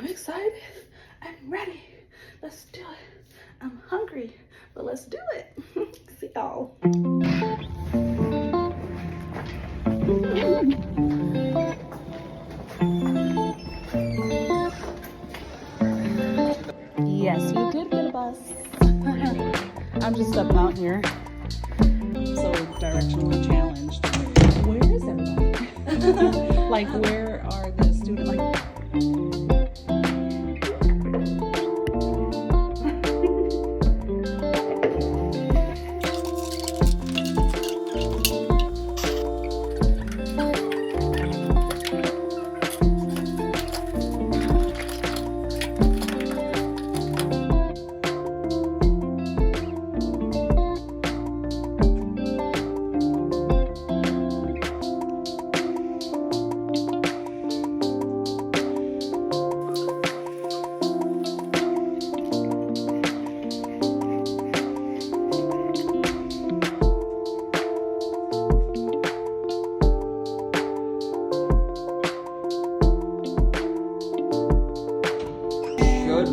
I'm excited. I'm ready. Let's do it. I'm hungry, but let's do it. See y'all. Yes, you did get a bus. I'm just stepping out here. So directionally challenged. Where is everybody? Like, where are the students? Like,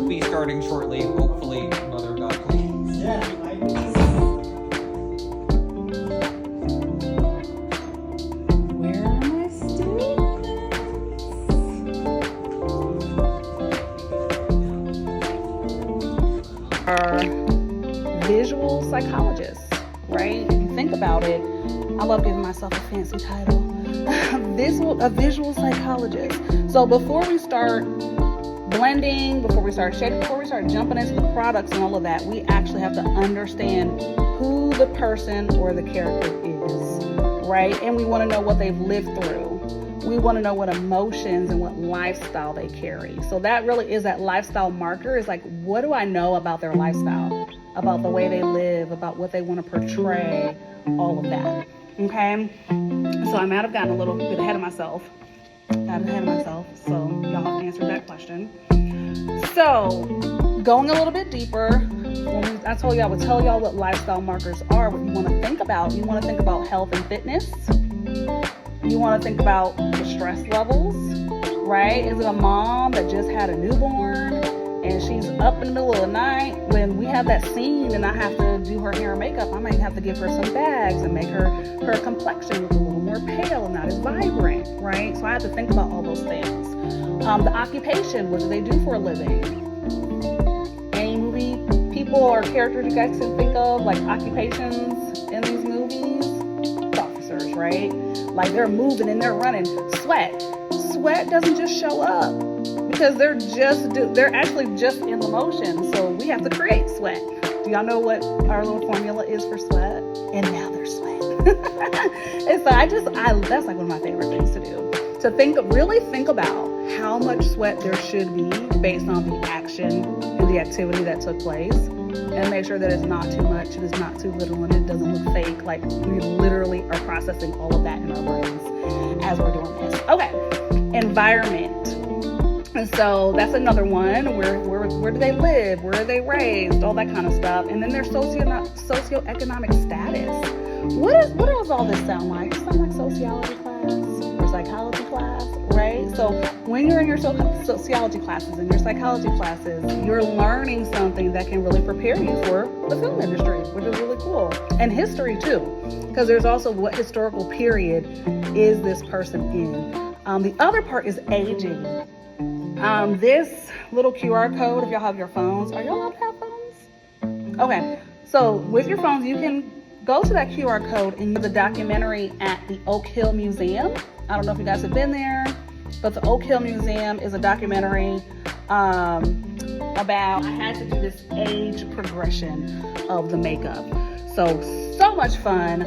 be starting shortly, hopefully, Mother God please. Yeah, where are my students? Are visual psychologists, right? If you think about it, I love giving myself a fancy title. A visual psychologist. So before we start blending, before we start shading, before we start jumping into the products and all of that, we actually have to understand who the person or the character is, right? And we want to know what they've lived through. We want to know what emotions and what lifestyle they carry. So that really is that lifestyle marker, is like, what do I know about their lifestyle, about the way they live, about what they want to portray, all of that, okay? So I might have gotten a little bit ahead of myself. So y'all have answered that question. So going a little bit deeper, I told you I would tell y'all what lifestyle markers are, what you want to think about. You want to think about health and fitness. You want to think about the stress levels, right? Is it a mom that just had a newborn and she's up in the middle of the night when we have that scene and I have to do her hair and makeup? I might have to give her some bags and make her complexion look a little more pale and not as vibrant, right? So I have to think about all those things. The occupation, what do they do for a living? Any movie people or characters you guys can think of, like occupations in these movies? Officers, right? Like, they're moving and they're running. Sweat doesn't just show up because they're actually just in the motion. So we have to create sweat. Do y'all know what our little formula is for sweat? And now they're sweating. And so that's like one of my favorite things to do. To really think about how much sweat there should be based on the action and the activity that took place, and make sure that it's not too much, it is not too little, and it doesn't look fake. Like, we literally are processing all of that in our brains as we're doing this. Okay, environment. And so that's another one. Where do they live? Where are they raised? All that kind of stuff. And then their socioeconomic status. What does all this sound like? It sounds like sociology class or psychology class, right? So when you're in your sociology classes and your psychology classes, you're learning something that can really prepare you for the film industry, which is really cool. And history too, because there's also what historical period is this person in. The other part is aging. This little QR code, if y'all have your phones, are y'all allowed to have phones? Okay, so with your phones, you can go to that QR code and the documentary at the Oak Hill Museum. I don't know if you guys have been there, but the Oak Hill Museum is a documentary about, I had to do this age progression of the makeup. So much fun.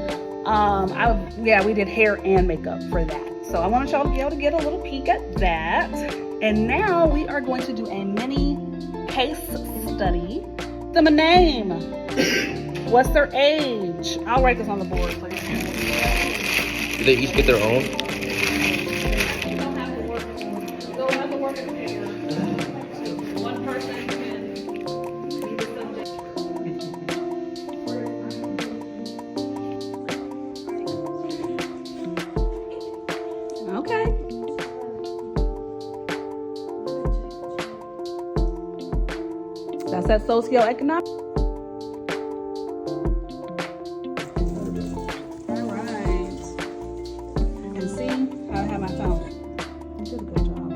We did hair and makeup for that. So I want y'all to be able to get a little peek at that. And now we are going to do a mini case study. Give them a name. What's their age? I'll write this on the board, please. Do they each get their own? You don't have to work. You don't have to work in pair. One person can be the subject. Okay. That's that socioeconomic. All right. And see how I have my tongue. You did a good job.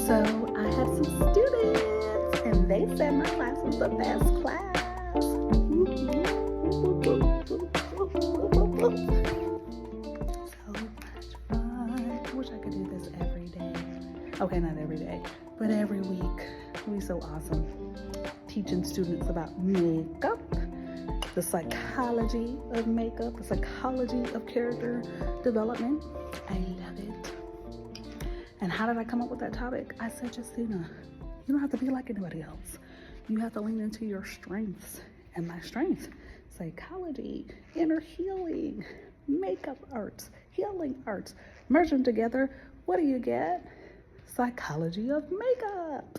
So I had some students, and they said my class was the best class. So much fun. I wish I could do this every day. Okay, not every day, but every week. It would be so awesome. Teaching students about makeup, the psychology of makeup, the psychology of character development. I love it. And how did I come up with that topic? I said, Justina, you don't have to be like anybody else. You have to lean into your strengths. And my strength, psychology, inner healing, makeup arts, healing arts. Merge them together. What do you get? Psychology of makeup.